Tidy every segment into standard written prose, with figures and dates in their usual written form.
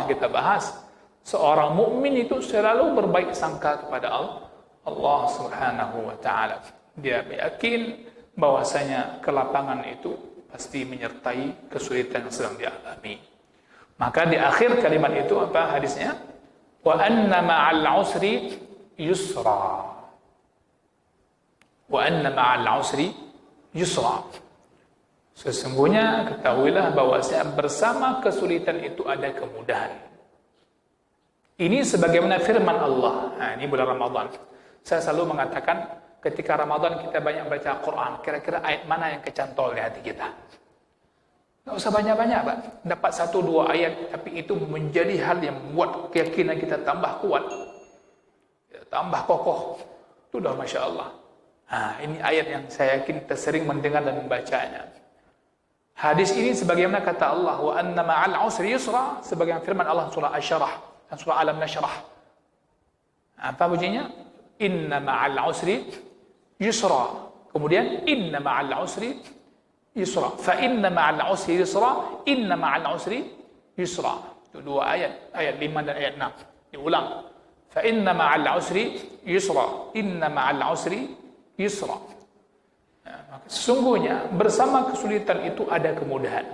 yang kita bahas. Seorang mukmin itu selalu berbaik sangka kepada Allah Subhanahu wa taala. Dia yakin bahwasanya kelapangan itu pasti menyertai kesulitan yang sedang dialami. Maka di akhir kalimat itu apa hadisnya? Wa anna ma'al usri yusra. Wa anna ma'al usri yusra. Sesungguhnya ketahuilah bahwasanya bersama kesulitan itu ada kemudahan. Ini sebagaimana firman Allah. Nah, ini bulan Ramadan. Saya selalu mengatakan ketika Ramadan kita banyak baca Quran, kira-kira ayat mana yang kecantol di hati kita? Nggak usah banyak-banyak, Pak. Dapat 1-2 ayat, tapi itu menjadi hal yang membuat keyakinan kita tambah kuat, tambah kokoh. Itu dah Masya Allah. Nah, ini ayat yang saya yakin kita sering mendengar dan membacanya. Hadis ini sebagaimana kata Allah, wa anna ma'al usri yusra, sebagaimana firman Allah surah Asy-Syarah dan surah Alam Nashrah. Apa bunyinya? Inna ma'al usri yusra. Kemudian inna ma'al usri yusra. Fa inna ma'al usri yusra, inna ma'al usri yusra. Itu 2 ayat, ayat 5 dan ayat 6. Diulang. Fa inna ma'al usri yusra, inna ma'al usri yusra. Maka sesungguhnya bersama kesulitan itu ada kemudahan.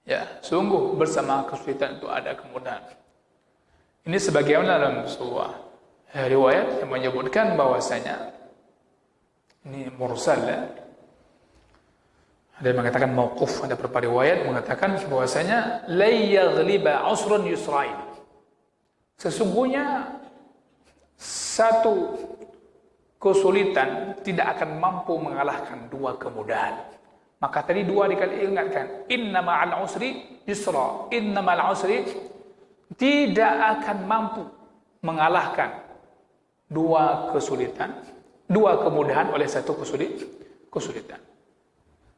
Ya, sungguh bersama kesulitan itu ada kemudahan. Ini sebagaimana dalam sebuah riwayat yang menyebutkan bahwasanya ini mursal, ya. Ada yang mengatakan mauquf, ada beberapa riwayat mengatakan bahwasanya la yaghliba usrun yusrain. Sesungguhnya satu kesulitan tidak akan mampu mengalahkan 2 kemudahan. Maka tadi 2 dikali ingatkan, inna ma'al usri yusra, inna ma'al usri, tidak akan mampu mengalahkan 2 kesulitan, 2 kemudahan oleh 1 kesulitan.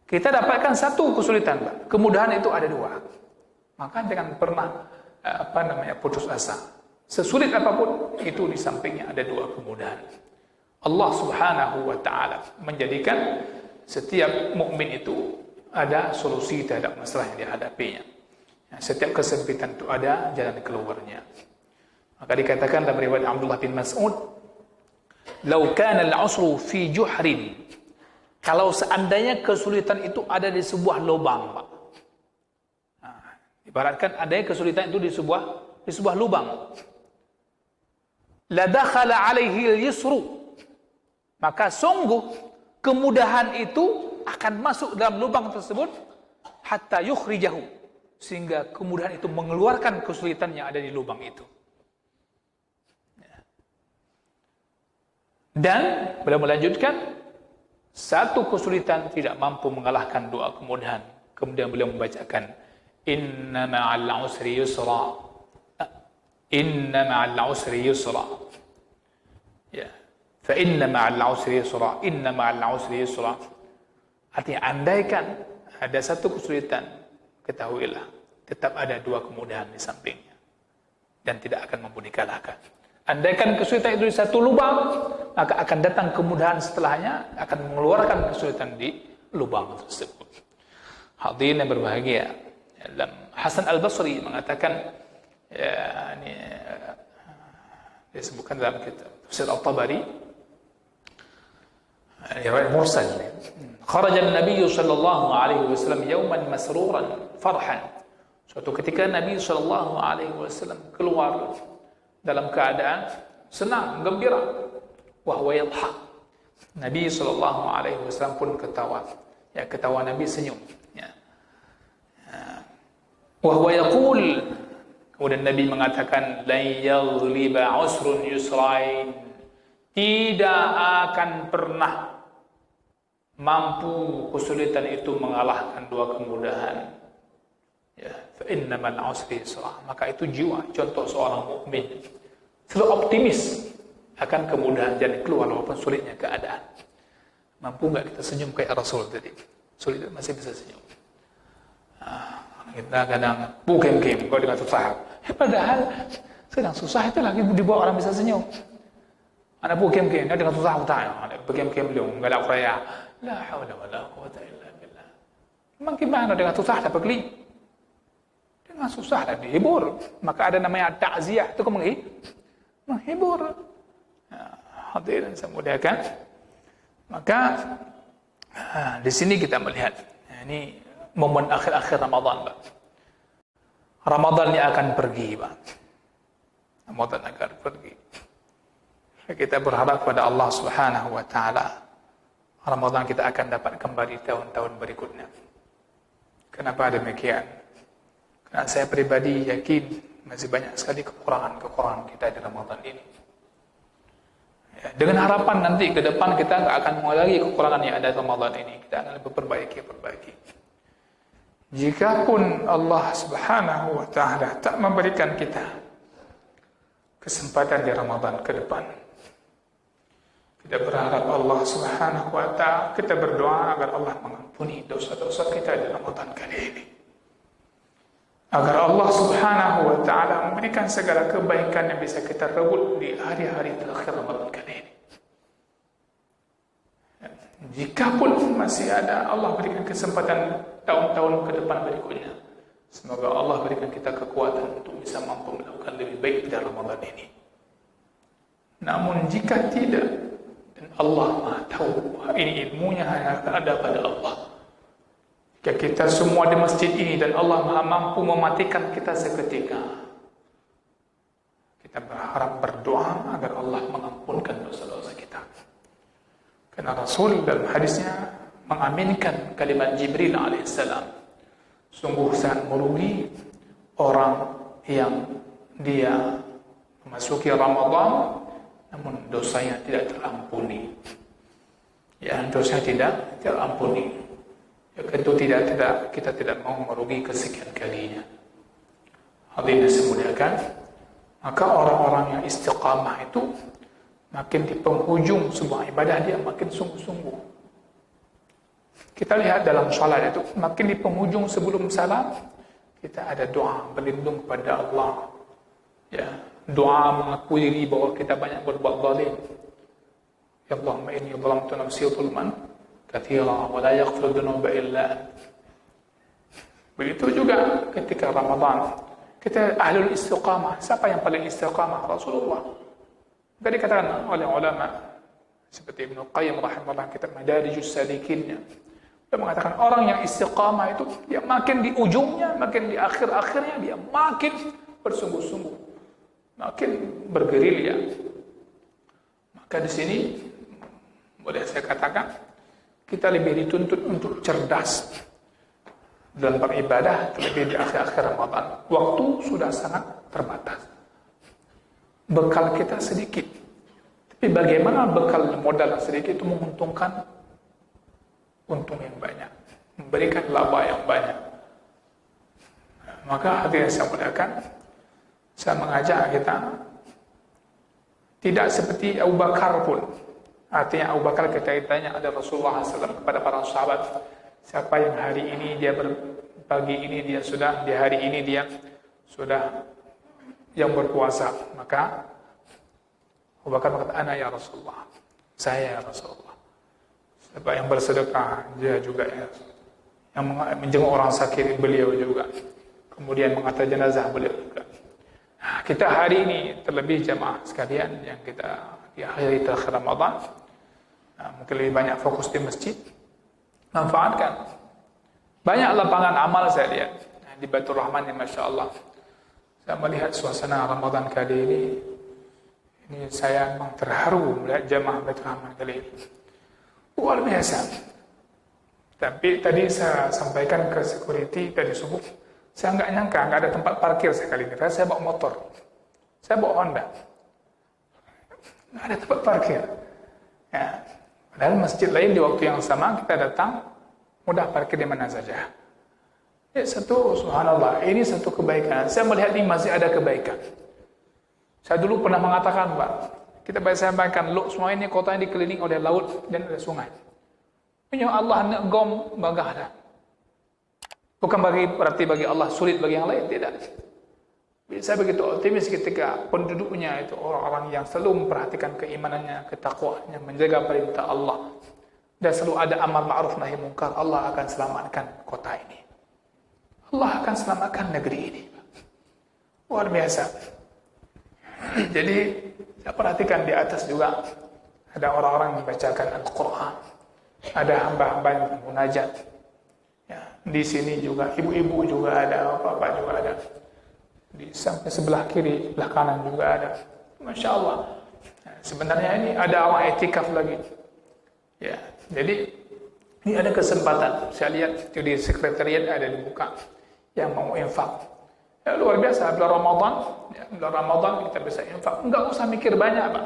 Kita dapatkan 1 kesulitan, Pak. Kemudahan itu ada 2. Maka jangan pernah putus asa. Sesulit apapun itu di sampingnya ada 2 kemudahan. Allah Subhanahu wa taala menjadikan setiap mukmin itu ada solusi terhadap masalah yang dihadapinya. Setiap kesempitan itu ada jalan keluarnya. Maka dikatakan dalam riwayat Abdullah bin Mas'ud, "Lau kana al-'usru fi juhrin." Kalau seandainya kesulitan itu ada di sebuah lubang, Pak. Nah, ibaratkan adanya kesulitan itu di sebuah lubang. La dakhala 'alaihi al-yusru. Maka sungguh kemudahan itu akan masuk dalam lubang tersebut hatta yukhrijahu, sehingga kemudahan itu mengeluarkan kesulitan yang ada di lubang itu. Dan beliau melanjutkan, 1 kesulitan tidak mampu mengalahkan 2 kemudahan. Kemudian beliau membacakan, inna ma'al usri yusra, inna ma'al usri yusra, ya, fa inna ma'al usri yusra, inna ma'al usri yusra. Artinya andaikan ada 1 kesulitan, ketahuilah tetap ada 2 kemudahan di sampingnya dan tidak akan mampu dikalahkan. Andaikan kesulitan itu di 1 lubang, maka akan datang kemudahan setelahnya, akan mengeluarkan kesulitan di lubang tersebut. Hadirin yang berbahagia, Hasan Al-Basri mengatakan, ya, ini disebutkan dalam kitab Tafsir At-Tabari, riwayat mursal. Kharaja an-nabiy sallallahu alaihi wasallam yawman masruran farhan. Suatu ketika Nabi sallallahu alaihi wasallam keluar dalam keadaan senang, gembira. Wa huwa yadhhak. Nabi sallallahu alaihi wasallam pun ketawa. Ya, ketawa Nabi senyum, ya. Wa huwa yaqul, kemudian Nabi mengatakan, la yaghliba usrun yusrain. Tidak akan pernah mampu kesulitan itu mengalahkan 2 kemudahan. Ya, fa innamal usri yusra. Maka itu jiwa contoh seorang mukmin, selalu optimis akan kemudahan jalan keluar walaupun sulitnya keadaan. Mampu enggak kita senyum kayak Rasul tadi? Sulit masih bisa senyum. Kita kadang bukem-kem kalau dengan susah. Padahal sedang susah itu lagi dibawa orang bisa senyum. Ana bukem-kem dengan susah utang. Ana bukem-kem lu enggak laku raya. La haula wala quwata illa billah. Memang gimana dengan susah dapat beli? Dengan susah dan dihibur. Maka ada namanya ta'ziyah, itu kan menghibur. Hadirin saya muliakan. Maka di sini kita melihat ini momen akhir-akhir Ramadan, Pak. Ramadan ini akan pergi, Pak. Ramadan akan pergi. Kita berharap pada Allah Subhanahu wa taala Ramadan kita akan dapat kembali tahun-tahun berikutnya. Kenapa demikian? Karena saya pribadi yakin masih banyak sekali kekurangan-kekurangan kita di Ramadan ini. Ya, dengan harapan nanti ke depan kita nggak akan mengulangi kekurangan yang ada di Ramadan ini. Kita akan perbaiki. Jikapun Allah Subhanahu wa taala tak memberikan kita kesempatan di Ramadan ke depan, kita berharap Allah Subhanahu wa taala, kita berdoa agar Allah mengampuni dosa-dosa kita di Ramadan kali ini. Agar Allah Subhanahu wa taala memberikan segala kebaikan yang bisa kita rebut di hari-hari terakhir Ramadan kali ini. Jikapun masih ada Allah berikan kesempatan tahun-tahun ke depan berikutnya, semoga Allah berikan kita kekuatan untuk bisa mampu melakukan lebih baik pada Ramadan ini. Namun jika tidak, dan Allah Maha tahu, ini ilmunya hanya ada pada Allah. Jika kita semua di masjid ini dan Allah Maha mampu mematikan kita seketika, kita berharap berdoa agar Allah mengampunkan dosa-dosa kita. Karena Rasul dalam hadisnya mengaminkan kalimat Jibril alaihissalam, sungguh sangat merugi orang yang dia memasuki Ramadan namun dosanya tidak terampuni. Ya, dosanya tidak terampuni. Ya, tentu kita tidak mau merugi kesekian kalinya. Hadirin semuliakan, maka orang-orang yang istiqamah itu makin di penghujung sebuah ibadah dia makin sungguh-sungguh. Kita lihat dalam salat itu, makin di penghujung sebelum salam kita ada doa berlindung kepada Allah. Ya, doa mengakui diri bahwa kita banyak berbuat zalim. Ya Allahumma inni zalamtu nafsi zulman katsira wa la yaghfiru dzunuba illa ant. Begitu juga ketika Ramadan, kita ahlul istiqamah. Siapa yang paling istiqamah? Rasulullah. Tadi dikatakan oleh ulama seperti Ibnu Qayyim rahimahullah kitab Madarijus Salikinnya, dia mengatakan orang yang istiqamah itu dia makin di ujungnya, makin di akhir-akhirnya dia makin bersungguh-sungguh, makin bergerilya. Maka di sini boleh saya katakan kita lebih dituntut untuk cerdas dalam beribadah, terlebih di akhir-akhir Ramadan. Waktu sudah sangat terbatas. Bekal kita sedikit, tapi bagaimana bekal modal sedikit itu menguntungkan untung yang banyak, memberikan laba yang banyak. Maka hadirin saya muliakan, saya mengajak kita tidak seperti Abu Bakar pun. Artinya Abu Bakar kita ditanya ada Rasulullah SAW kepada para sahabat, siapa yang hari ini dia pagi ini dia sudah, di hari ini dia sudah yang berpuasa, maka Abu Bakar berkata, ana ya Rasulullah, saya ya Rasulullah. Siapa yang bersedekah, dia juga ya. Yang menjenguk orang sakit, beliau juga. Kemudian mengantar jenazah, beliau juga. Nah, kita hari ini terlebih jamaah sekalian yang kita di akhir Ramadan, mungkin lebih banyak fokus di masjid, manfaatkan. Banyak lapangan amal saya lihat di Baitur Rahman ini, Masya Allah. Saya melihat suasana Ramadan kali ini saya memang terharu melihat jamaah Baitur Rahman kali ini. Luar biasa. Tapi tadi saya sampaikan ke security tadi subuh, saya nggak nyangka nggak ada tempat parkir sekali ini. Karena saya bawa motor, saya bawa Honda, nggak ada tempat parkir. Ya, padahal masjid lain di waktu yang sama kita datang mudah parkir di mana saja. Ya, satu, subhanallah, ini satu kebaikan. Saya melihat ini masih ada kebaikan. Saya dulu pernah mengatakan, Pak, kita bisa sampaikan, semua ini kota yang dikelilingi oleh laut dan ada sungai. Punya Allah nak gom bagah dah. Bukan berarti bagi Allah sulit bagi yang lain, tidak. Saya begitu optimis ketika penduduknya itu orang-orang yang selalu memperhatikan keimanannya, ketakwaannya, menjaga perintah Allah, dan selalu ada amal ma'ruf nahi munkar. Allah akan selamatkan kota ini. Allah akan selamatkan negeri ini. Luar biasa. Jadi saya perhatikan di atas juga ada orang-orang yang membacakan Al-Quran, ada hamba-hamba yang bermunajat. Ya, di sini juga ibu-ibu juga ada, bapak juga ada. Di sampai sebelah kiri, sebelah kanan juga ada. Masya Allah. Nah, sebenarnya ini ada orang etikaf lagi. Ya, jadi ini ada kesempatan. Saya lihat di sekretariat ada dibuka yang mau infak. Ya, luar biasa, bulan Ramadan, ya, bulan Ramadan kita bisa infak. Enggak usah mikir banyak, Pak.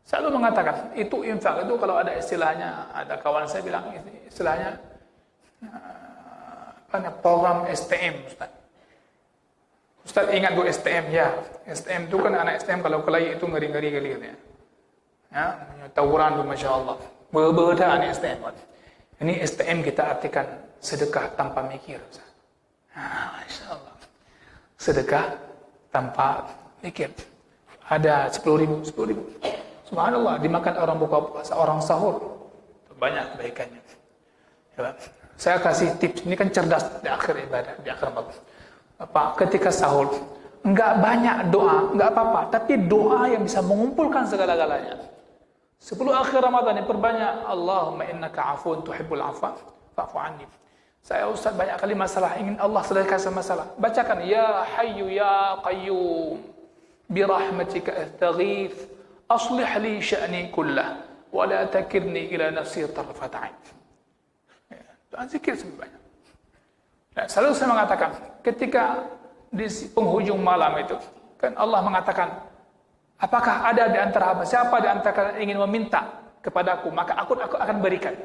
Selalu mengatakan, itu infak itu kalau ada istilahnya, ada kawan saya bilang istilahnya program STM, Ustaz. Ustaz ingat bu STM ya. STM itu kan anak STM kalau kelahi itu ngeri-ngeri kali katanya. Ya, tawuran tu Masya Allah. Berbeda anak STM. Ini STM kita artikan sedekah tanpa mikir, Ustaz. Masya Allah. Sedekah tanpa mikir. Ada 10.000. Subhanallah, dimakan orang buka puasa, orang sahur. Banyak kebaikannya. Ya, saya kasih tips, ini kan cerdas di akhir ibadah, di akhir malam. Pak, ketika sahur, enggak banyak doa, enggak apa-apa, tapi doa yang bisa mengumpulkan segala-galanya. 10 akhir Ramadan yang perbanyak, Allahumma innaka afun tuhibbul afwa fa'fu anni. Saya Ustaz banyak kali masalah, ingin Allah selesaikan masalah. Bacakan, Ya Hayyu Ya Qayyum, birahmatika astaghith, aslih li sya'ni kullah, wa la takirni ila nafsi tarfat 'ain. Doa zikir sebanyak. Dan selalu saya mengatakan, ketika di penghujung malam itu, kan Allah mengatakan, apakah ada di antara hamba, siapa di antara kalian ingin meminta kepadaku, maka aku akan berikan.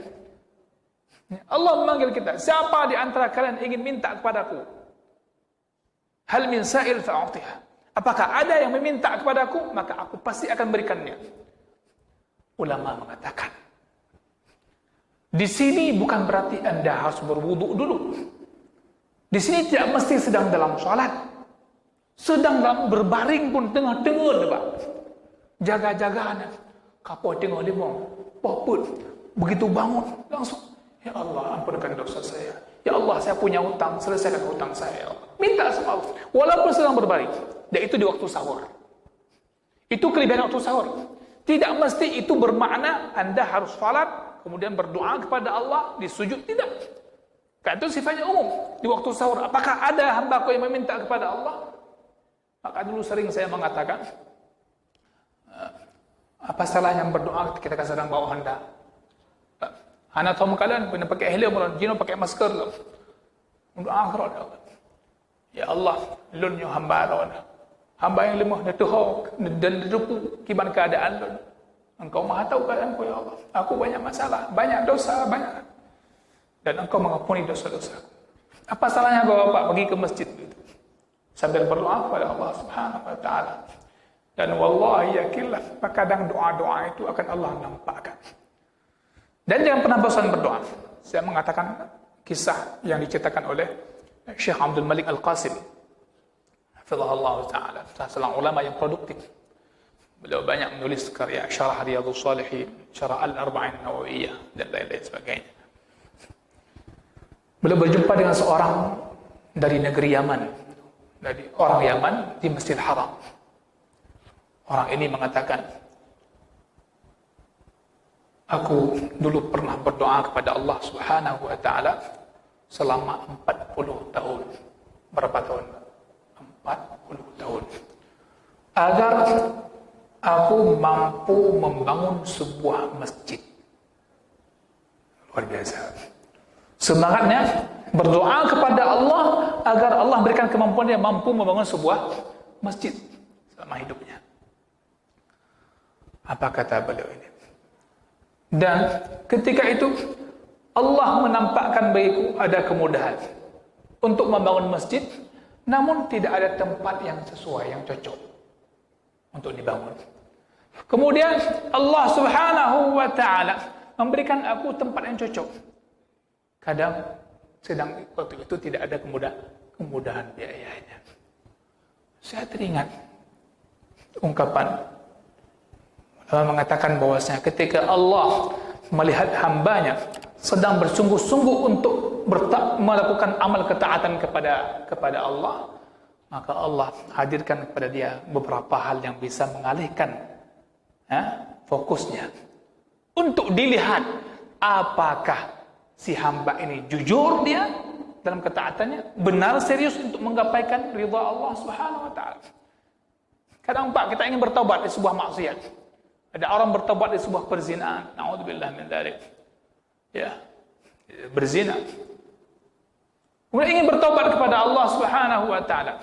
Allah memanggil kita, siapa di antara kalian ingin minta kepadaku? Hal min sa'il fa'atiha. Apakah ada yang meminta kepadaku, maka aku pasti akan berikannya. Ulama mengatakan, di sini bukan berarti Anda harus berwudu dulu. Di sini tidak mesti sedang dalam sholat. Sedang dalam berbaring pun tengah-tengah, Pak. Jaga-jagaan. Kapal tengah limau. Poput. Begitu bangun, langsung. Ya Allah, ampunkan dosa saya. Ya Allah, saya punya hutang. Selesaikan hutang saya. Minta sama Allah. Walaupun sedang berbaring. Dan itu di waktu sahur. Itu kelebihan waktu sahur. Tidak mesti itu bermakna Anda harus sholat, kemudian berdoa kepada Allah, di sujud. Tidak. Karena itu sifatnya umum. Di waktu sahur, apakah ada hamba-Ku yang meminta kepada Allah? Maka dulu sering saya mengatakan, apa salahnya berdoa ketika sedang bawa hendak? Anak tahu kalian kena pakai helm, jino pakai masker. Doa akhirat. Ya Allah, lunyo hamba lawan. Hamba yang lemah dan terhok dan terdepu kiban keadaan lun. Engkau Maha tahu keadaanku ya Allah. Aku banyak masalah, banyak dosa, banyak. Dan engkau mengampuni dosa-dosa. Apa salahnya Bapak pergi ke masjid gitu, sambil berdoa kepada Allah Subhanahu wa taala. Dan wallahi yakinlah, kadang doa-doa itu akan Allah nampakkan. Dan jangan pernah bosan berdoa. Saya mengatakan kisah yang diceritakan oleh Syekh Abdul Malik Al-Qasim, hafizahullah taala, salah seorang ulama yang produktif. Beliau banyak menulis karya Syarah Riyadhus Shalihin, Syarah Al-Arba'in Nawawiyah dan lain-lain sebagainya. Beliau berjumpa dengan seorang dari negeri Yaman, dari orang Yaman di Masjidil Haram. Orang ini mengatakan, aku dulu pernah berdoa kepada Allah Subhanahu wa taala selama 40 tahun. Berapa tahun? 40 tahun. Agar aku mampu membangun sebuah masjid. Luar biasa. Semangatnya berdoa kepada Allah agar Allah berikan kemampuan dia mampu membangun sebuah masjid selama hidupnya. Apa kata beliau ini? Dan ketika itu Allah menampakkan bagiku ada kemudahan untuk membangun masjid, namun tidak ada tempat yang sesuai, yang cocok untuk dibangun. Kemudian Allah Subhanahu wa taala memberikan aku tempat yang cocok. Kadang sedang waktu itu tidak ada kemudahan biayanya. Saya teringat ungkapan Allah mengatakan bahwasanya ketika Allah melihat hambanya sedang bersungguh-sungguh untuk melakukan amal ketaatan kepada Allah, maka Allah hadirkan kepada dia beberapa hal yang bisa mengalihkan fokusnya untuk dilihat apakah si hamba ini jujur dia dalam ketaatannya, benar serius untuk menggapaikan ridha Allah Subhanahu wa taala. Kadang Pak, kita ingin bertobat di sebuah maksiat. Ada orang bertobat di sebuah perzinahan. Nauzubillah min dzalik. Ya. Berzina. Kemudian ingin bertobat kepada Allah Subhanahu wa taala.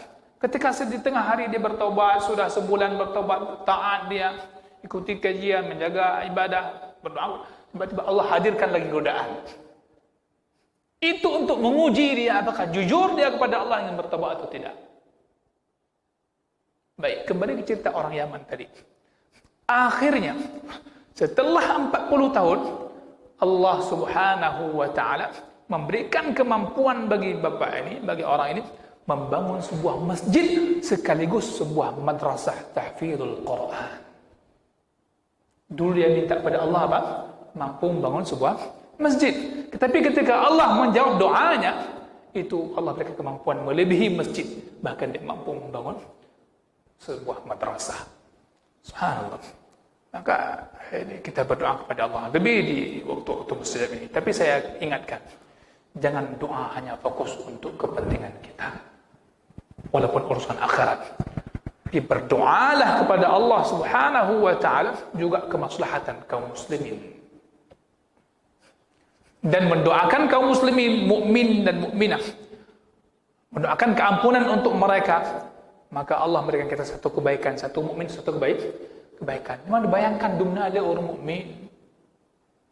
Ketika di tengah hari dia bertobat, sudah sebulan bertobat, taat dia, ikuti kajian, menjaga ibadah, berdoa, tiba-tiba Allah hadirkan lagi godaan. Itu untuk menguji dia apakah jujur dia kepada Allah ingin bertobat atau tidak. Baik, kembali ke cerita orang Yaman tadi. Akhirnya, setelah 40 tahun, Allah Subhanahu wa taala memberikan kemampuan bagi bapak ini, bagi orang ini membangun sebuah masjid sekaligus sebuah madrasah tahfidzul Quran. Dulu dia minta pada Allah apa? Mampu membangun sebuah masjid. Tetapi ketika Allah menjawab doanya, itu Allah berikan kemampuan melebihi masjid. Bahkan dia mampu membangun sebuah madrasah. Subhanallah. Maka ini kita berdoa kepada Allah lebih di waktu-waktu mustajab ini. Tapi saya ingatkan, jangan doa hanya fokus untuk kepentingan kita, walaupun urusan akhirat. Berdoalah kepada Allah Subhanahu wa taala juga kemaslahatan kaum muslimin. Dan mendoakan kaum muslimin, mukmin dan mukminah. Mendoakan keampunan untuk mereka. Maka Allah memberikan kita satu kebaikan, satu mukmin, satu kebaikan. Cuma bayangkan dunia ada orang mukmin.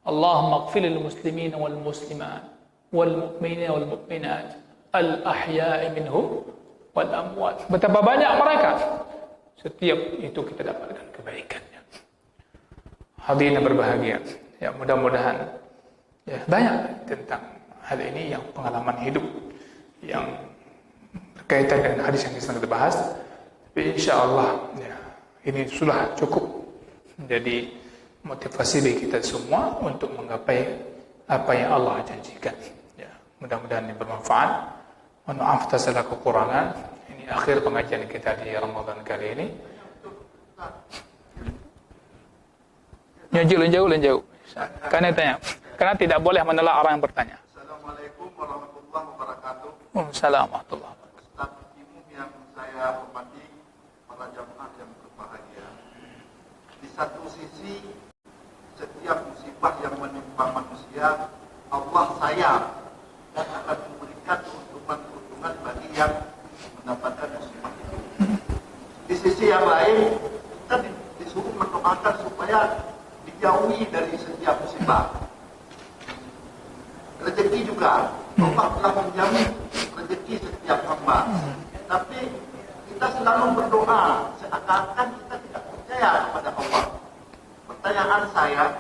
Allahumma ighfir lil muslimin wal muslimat wal mu'minin wal mu'minat al ahya'i minhum wal amwat. Betapa banyak mereka. Setiap itu kita dapatkan kebaikannya. Hadirin berbahagia. Ya, mudah-mudahan ya, banyak tentang hal ini yang pengalaman hidup yang berkaitan dengan hadis yang sedang kita bahas. Tapi insyaAllah ya, ini sudah cukup menjadi motivasi bagi kita semua untuk menggapai apa yang Allah janjikan. Ya, mudah-mudahan ini bermanfaat. Mohon maaf atas segala kekurangan. Ini akhir pengajian kita di Ramadan kali ini. Jauh. Karena tanya. Karena tidak boleh menolak orang yang bertanya. Assalamualaikum warahmatullahi wabarakatuh. Waalaikumsalam warahmatullahi wabarakatuh. Ustaz Imam yang saya hormati, para jamaah yang berbahagia. Di satu sisi, setiap musibah yang menimpa manusia, Allah sayang dan akan memberikan keuntungan-keuntungan bagi yang mendapatkan musibah itu. Di sisi yang lain, kita disuruh mendoakan supaya dijauhi dari setiap musibah. Rezeki juga, Allah telah menjamin rezeki setiap hamba. Tapi kita selalu berdoa, seakan-akan kita tidak percaya kepada Allah. Pertanyaan saya,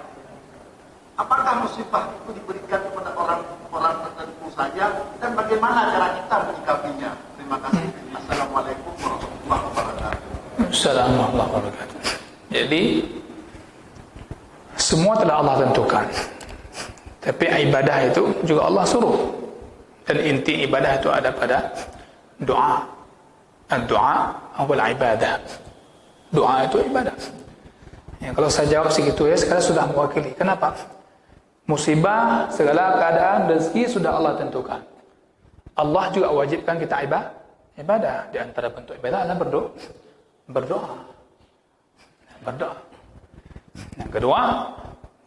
apakah musibah itu diberikan kepada orang tertentu saja, dan bagaimana cara kita menyikapinya? Terima kasih. Assalamualaikum warahmatullahi wabarakatuh. Assalamualaikum warahmatullahi wabarakatuh. Jadi, semua telah Allah tentukan. Tapi ibadah itu juga Allah suruh. Dan inti ibadah itu ada pada doa. Doa awal ibadah. Doa itu ibadah. Ya, kalau saya jawab segitu ya, sekarang sudah mewakili. Kenapa? Musibah, segala keadaan, rezeki sudah Allah tentukan. Allah juga wajibkan kita ibadah. Di antara bentuk ibadah adalah berdoa. Yang kedua,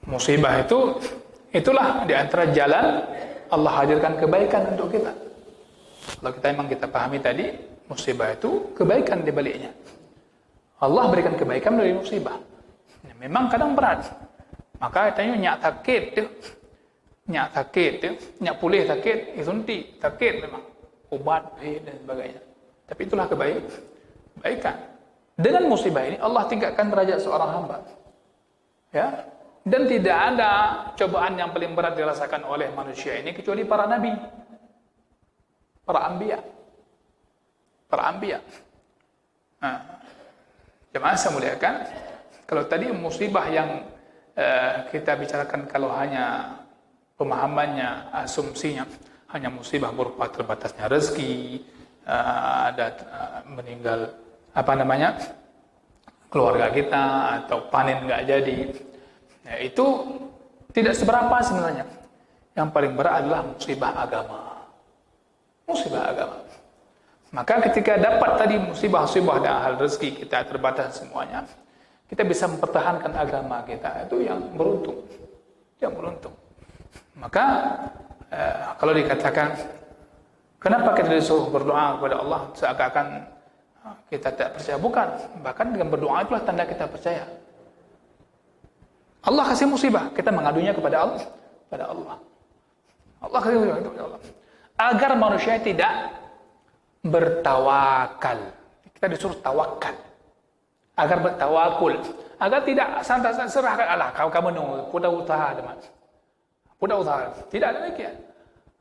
musibah itulah di antara jalan Allah hadirkan kebaikan untuk kita. Kalau kita pahami tadi, musibah itu kebaikan di baliknya. Allah berikan kebaikan dari musibah. Ya, memang kadang berat. Maka katanya nyak sakit, nyak pulih sakit, isunti sakit memang. Obat, dan sebagainya. Tapi itulah kebaikan. Dengan musibah ini Allah tingkatkan derajat seorang hamba. Ya. Dan tidak ada cobaan yang paling berat dirasakan oleh manusia ini kecuali para nabi, para anbiya. Nah, jemaah saya muliakan, kalau tadi musibah yang kita bicarakan kalau hanya pemahamannya, asumsinya, hanya musibah berupa terbatasnya rezeki, ada meninggal keluarga kita atau panen nggak jadi, ya, itu tidak seberapa sebenarnya. Yang paling berat adalah musibah agama. Musibah agama. Maka ketika dapat tadi musibah-musibah dan hal rezeki kita terbatas semuanya, kita bisa mempertahankan agama kita, itu yang beruntung. Yang beruntung. Maka kalau dikatakan kenapa kita disuruh berdoa kepada Allah seakan-akan kita tak percaya? Bukan. Bahkan dengan berdoa itulah tanda kita percaya. Allah kasih musibah, kita mengadunya kepada Allah. Allah kasih musibah kepada Allah. Agar manusia tidak bertawakal. Kita disuruh tawakal. Agar bertawakul. Agar tidak santai serahkan Allah. Kamu nunggu, pudah usaha teman. Pudah usaha. Tidak ada lagi.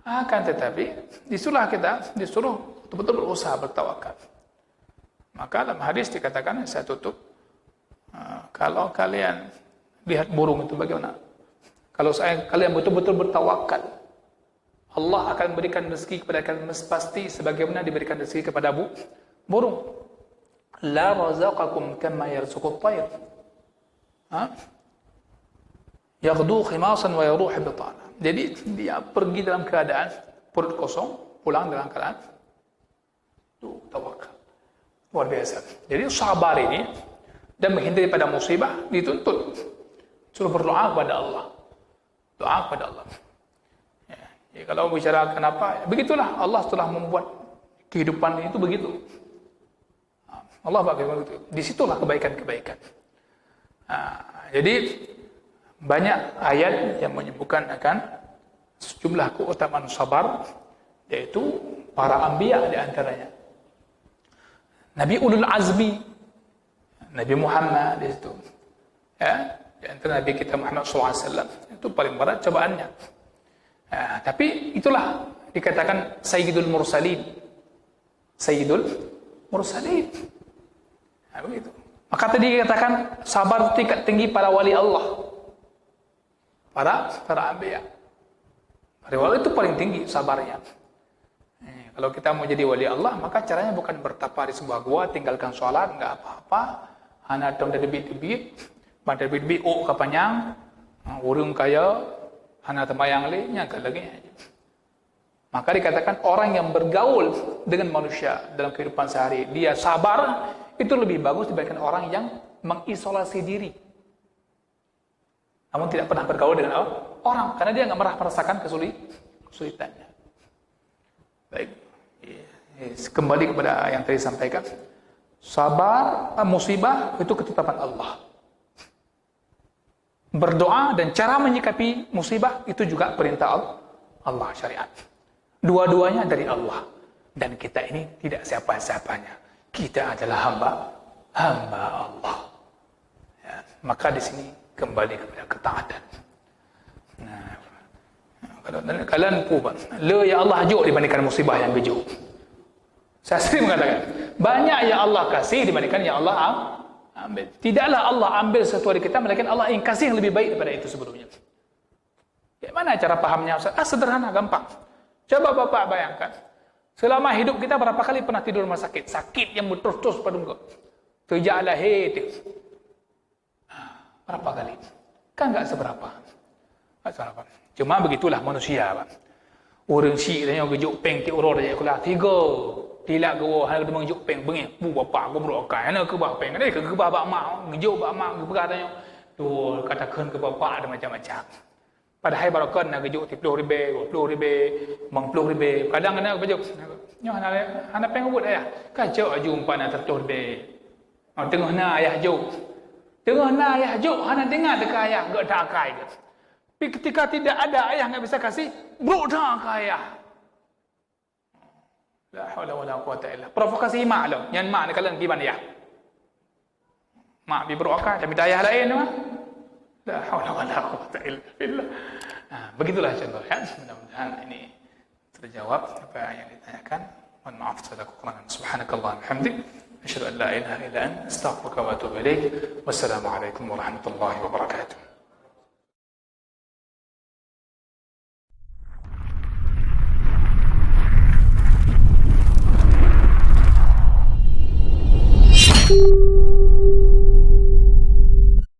Akan tetapi disuruh betul-betul berusaha bertawakal. Maka dalam hadis dikatakan, saya tutup, kalau kalian lihat burung itu bagaimana? Kalau kalian betul-betul bertawakal, Allah akan memberikan rezeki kepada kalian pasti sebagaimana diberikan rezeki kepada burung. La razaqakum kama yarzuqut tayr. Yaghdu khimasan wa yaruhu bitana. Jadi dia pergi dalam keadaan perut kosong, pulang dalam keadaan itu tawakal. Luar biasa. Jadi sabar ini dan menghindari pada musibah dituntut suruh berdoa kepada Allah. Doa kepada Allah. Ya, kalau bicara kenapa, begitulah Allah telah membuat kehidupan itu begitu. Allah bagaimana begitu. Disitulah kebaikan-kebaikan. Jadi banyak ayat yang menyebutkan akan sejumlah keutamaan sabar, yaitu para anbiya di antaranya. Nabi Ulul Azmi, Nabi Muhammad di situ. Ya, di antara Nabi kita Muhammad SAW itu paling berat cobaannya. Tapi itulah dikatakan Sayyidul Mursalin. Sayyidul Mursalin. Begitu. Maka tadi dikatakan sabar tingkat tinggi para wali Allah. Para anbiya. Para wali itu paling tinggi sabarnya. Kalau kita mau jadi wali Allah, maka caranya bukan bertapa di sebuah gua, tinggalkan sholat, enggak apa-apa. Hana dom dari bibit-bibit, pada bibit kapanyang, urung kaya, hana temayang le, nyangka lagi. Maka dikatakan orang yang bergaul dengan manusia dalam kehidupan sehari, dia sabar, itu lebih bagus dibandingkan orang yang mengisolasi diri. Namun tidak pernah bergaul dengan orang, karena dia enggak pernah merasakan kesulitannya. Baik. Kembali kepada yang tadi sampaikan, sabar, musibah itu ketetapan Allah. Berdoa dan cara menyikapi musibah itu juga perintah Allah, syariat. Dua-duanya dari Allah. Dan kita ini tidak siapa-siapanya. Kita adalah hamba Allah. Ya, maka di sini kembali kepada ketaatan. Nah, kalau kalian puban, le ya Allah hajuk dibandingkan musibah yang gejuk. Saya sering mengatakan, banyak yang Allah kasih dibandingkan yang Allah ambil. Tidaklah Allah ambil sesuatu dari kita, melainkan Allah ingin kasih yang lebih baik daripada itu sebelumnya. Bagaimana cara pahamnya? Sederhana, gampang. Coba Bapak bayangkan, selama hidup kita berapa kali pernah tidur rumah sakit? Sakit yang berterus-terus pada muka. Sejak lahir. Berapa kali? Kan enggak seberapa. Cuma begitulah manusia. Orang si dia yang gejuk peng ti urut dia kula 3. Tilak go hal demang juk peng bengi. Bu bapa go bro kai ana ke bah peng ni ke bah bak mak gejuk bak mak ke berkatanya. Tu kata keun ke bapa ada macam-macam. Padahal barokan nak gejuk 10,000, 20,000, 50,000. Kadang ana bejuk. Nyo ana peng ubut ayah. Kacau jumpa nak 30,000. Tengah na ayah juk. Tengah na ayah juk ana dengar dekat ayah gak tak kai dia. Tapi ketika tidak ada ayah enggak bisa kasih, bro dah ke ayah. La haula wala quwata illa. Provokasi mak lo. Yang mak ni kalian pergi mana ya? Mak pergi berokat, tapi ayah lain mah. La haula wala quwata illa billah. Begitulah contoh ya. Mudah-mudahan ini terjawab apa yang ditanyakan. Mohon maaf segala kekurangan. Subhanakallah walhamdik. Asyhadu an la ilaha illa anta astaghfiruka wa atubu ilaik. Wassalamualaikum warahmatullahi wabarakatuh.